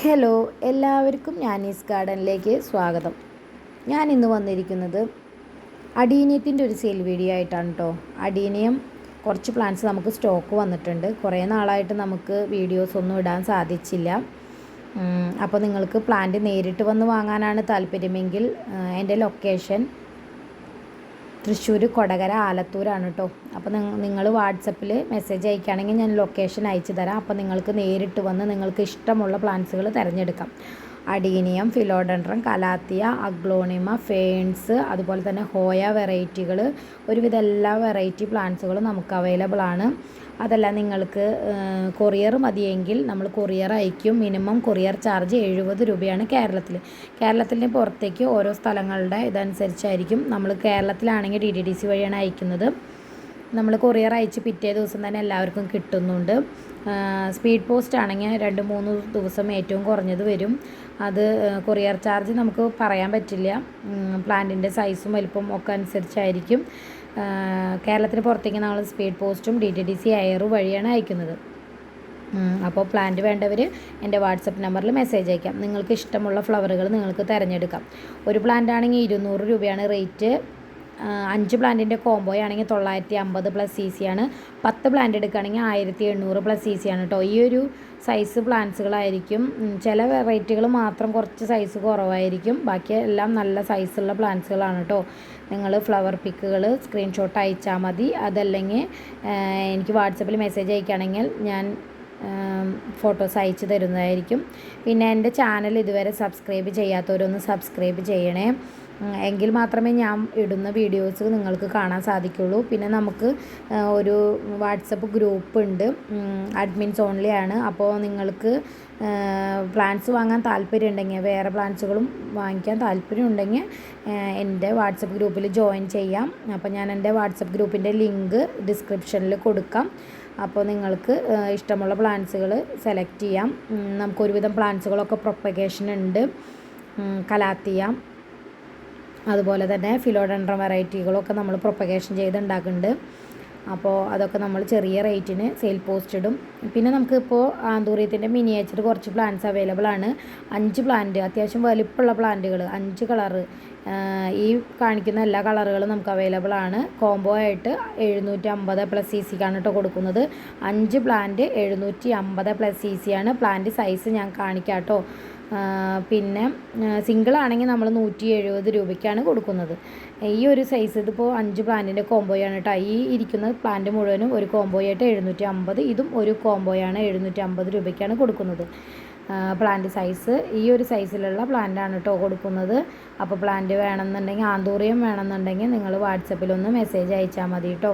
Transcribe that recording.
Hello, എല്ലാവർക്കും ഞാനീസ് ഗാർഡനിലേക്ക് സ്വാഗതം. ഞാൻ ഇന്ന് വന്നിരിക്കുന്നത് അഡീനിയത്തിൻ്റെ ഒരു സെയിൽ വീഡിയോ ആയിട്ടാണ് കേട്ടോ. അഡീനിയം കുറച്ച് പ്ലാന്റ്സ് നമുക്ക് സ്റ്റോക്ക് വന്നിട്ടുണ്ട്. കുറേ നാളായിട്ട് നമുക്ക് വീഡിയോസ് ഒന്നും ഇടാൻ സാധിച്ചില്ല. അപ്പോൾ നിങ്ങൾക്ക് പ്ലാന്റ് നേരിട്ട് വന്ന് വാങ്ങാനാണ് താല്പര്യമെങ്കിൽ എൻ്റെ ലൊക്കേഷൻ തൃശ്ശൂർ കൊടകര ആലത്തൂരാണ് കേട്ടോ. അപ്പോൾ നിങ്ങൾ വാട്സപ്പിൽ മെസ്സേജ് അയക്കുകയാണെങ്കിൽ ഞാൻ ലൊക്കേഷൻ അയച്ചു തരാം. അപ്പോൾ നിങ്ങൾക്ക് നേരിട്ട് വന്ന് നിങ്ങൾക്ക് ഇഷ്ടമുള്ള പ്ലാന്റ്സുകൾ തിരഞ്ഞെടുക്കാം. Adenium, philodendron, calathea, aglaonema, ferns, അതുപോലെ തന്നെ ഹോയ വെറൈറ്റികൾ, ഒരുവിധ എല്ലാ വെറൈറ്റി പ്ലാന്റ്സുകളും നമുക്ക് അവൈലബിൾ ആണ്. അതല്ല നിങ്ങൾക്ക് കൊറിയർ മതിയെങ്കിൽ നമ്മൾ കൊറിയർ അയക്കും. മിനിമം കൊറിയർ ചാർജ് 70 രൂപയാണ് കേരളത്തിന് പുറത്തേക്ക് ഓരോ സ്ഥലങ്ങളുടെ ഇതനുസരിച്ചായിരിക്കും. നമ്മൾ കേരളത്തിലാണെങ്കിൽ DTDC വഴിയാണ് അയക്കുന്നത്. നമ്മൾ കൊറിയർ അയച്ച് പിറ്റേ ദിവസം തന്നെ എല്ലാവർക്കും കിട്ടുന്നുണ്ട്. സ്പീഡ് പോസ്റ്റ് ആണെങ്കിൽ 2-3 ദിവസം ഏറ്റവും കുറഞ്ഞത് വരും. അത് കൊറിയർ ചാർജ് നമുക്ക് പറയാൻ പറ്റില്ല. പ്ലാന്റിൻ്റെ സൈസും വലിപ്പം ഒക്കെ അനുസരിച്ചായിരിക്കും. കേരളത്തിന് പുറത്തേക്ക് നമ്മൾ സ്പീഡ് പോസ്റ്റും DTDC എയർ വഴിയാണ് അയക്കുന്നത്. അപ്പോൾ പ്ലാന്റ് വേണ്ടവർ എൻ്റെ വാട്സപ്പ് നമ്പറിൽ മെസ്സേജ് അയക്കാം. നിങ്ങൾക്ക് ഇഷ്ടമുള്ള ഫ്ലവറുകൾ നിങ്ങൾക്ക് തിരഞ്ഞെടുക്കാം. ഒരു പ്ലാന്റ് ആണെങ്കിൽ 200 രൂപയാണ് റേറ്റ്. 5 പ്ലാന്റിൻ്റെ കോംബോ ആണെങ്കിൽ 950 പ്ലസ് CC ആണ്. 10 പ്ലാന്റ് എടുക്കുകയാണെങ്കിൽ 1800 പ്ലസ് CC ആണ് കേട്ടോ. ഈ ഒരു സൈസ് പ്ലാന്റ്സുകളായിരിക്കും. ചില വെറൈറ്റികൾ മാത്രം കുറച്ച് സൈസ് കുറവായിരിക്കും. ബാക്കി എല്ലാം നല്ല സൈസുള്ള പ്ലാന്റ്സുകളാണ് കേട്ടോ. നിങ്ങൾ ഫ്ലവർ പിക്കുകൾ സ്ക്രീൻഷോട്ട് അയച്ചാൽ മതി. അതല്ലെങ്കിൽ എനിക്ക് വാട്സപ്പിൽ മെസ്സേജ് അയക്കുകയാണെങ്കിൽ ഞാൻ ഫോട്ടോസ് അയച്ചു തരുന്നതായിരിക്കും. പിന്നെ എൻ്റെ ചാനൽ ഇതുവരെ സബ്സ്ക്രൈബ് ചെയ്യാത്തവരൊന്ന് സബ്സ്ക്രൈബ് ചെയ്യണേ. എങ്കിൽ മാത്രമേ ഞാൻ ഇടുന്ന വീഡിയോസ് നിങ്ങൾക്ക് കാണാൻ സാധിക്കുള്ളൂ. പിന്നെ നമുക്ക് ഒരു വാട്സപ്പ് ഗ്രൂപ്പ് ഉണ്ട്, അഡ്മിൻസ് ഓൺലി ആണ്. അപ്പോൾ നിങ്ങൾക്ക് പ്ലാന്റ്സ് വാങ്ങാൻ താല്പര്യമുണ്ടെങ്കിൽ, വേറെ പ്ലാന്റ്സുകളും വാങ്ങിക്കാൻ താല്പര്യമുണ്ടെങ്കിൽ എൻ്റെ വാട്സപ്പ് ഗ്രൂപ്പിൽ ജോയിൻ ചെയ്യാം. അപ്പോൾ ഞാൻ എൻ്റെ വാട്സപ്പ് ഗ്രൂപ്പിൻ്റെ ലിങ്ക് ഡിസ്ക്രിപ്ഷനിൽ കൊടുക്കാം. അപ്പോൾ നിങ്ങൾക്ക് ഇഷ്ടമുള്ള പ്ലാന്റ്സുകൾ സെലക്ട് ചെയ്യാം. നമുക്കൊരുവിധം പ്ലാന്റ്സുകളൊക്കെ പ്രൊപ്പഗേഷൻ ഉണ്ട്. കലാത്തിയ, അതുപോലെ തന്നെ ഫിലോഡൻഡ്രം വെറൈറ്റികളൊക്കെ നമ്മൾ പ്രൊപ്പഗേഷൻ ചെയ്ത് ഉണ്ടാക്കുന്നുണ്ട്. അപ്പോൾ അതൊക്കെ നമ്മൾ ചെറിയ റേറ്റിന് സെയിൽ പോസ്റ്റ് ഇടും. പിന്നെ നമുക്കിപ്പോൾ ആന്തൂറിയത്തിൻ്റെ മിനിയേച്ചർ കുറച്ച് പ്ലാന്റ്സ് അവൈലബിൾ ആണ്. 5 പ്ലാന്റ്, അത്യാവശ്യം വലിപ്പമുള്ള പ്ലാന്റുകൾ, 5 കളറ്, ഈ കാണിക്കുന്ന എല്ലാ കളറുകളും നമുക്ക് അവൈലബിൾ ആണ്. കോംബോ ആയിട്ട് 750 പ്ലസ് CCക്കാണ് കേട്ടോ കൊടുക്കുന്നത്. 5 പ്ലാന്റ് 750 പ്ലസ് CC ആണ്. പ്ലാന്റ് സൈസ് ഞാൻ കാണിക്കാം കേട്ടോ. പിന്നെ സിംഗിൾ ആണെങ്കിൽ നമ്മൾ 170 രൂപയ്ക്കാണ് കൊടുക്കുന്നത്. ഈ ഒരു സൈസ് ഇതിപ്പോൾ 5 പ്ലാന്റിൻ്റെ കോംബോയാണ് കേട്ടോ. ഈ ഇരിക്കുന്ന പ്ലാന്റ് മുഴുവനും ഒരു കോംബോയായിട്ട് 750, ഇതും ഒരു കോംബോയാണ് 750 രൂപയ്ക്കാണ് കൊടുക്കുന്നത്. പ്ലാന്റ് സൈസ് ഈ ഒരു സൈസിലുള്ള പ്ലാന്റാണ് കേട്ടോ കൊടുക്കുന്നത്. അപ്പോൾ പ്ലാന്റ് വേണമെന്നുണ്ടെങ്കിൽ, ആന്തൂറിയം വേണമെന്നുണ്ടെങ്കിൽ നിങ്ങൾ വാട്സപ്പിലൊന്ന് മെസ്സേജ് അയച്ചാൽ മതി കേട്ടോ.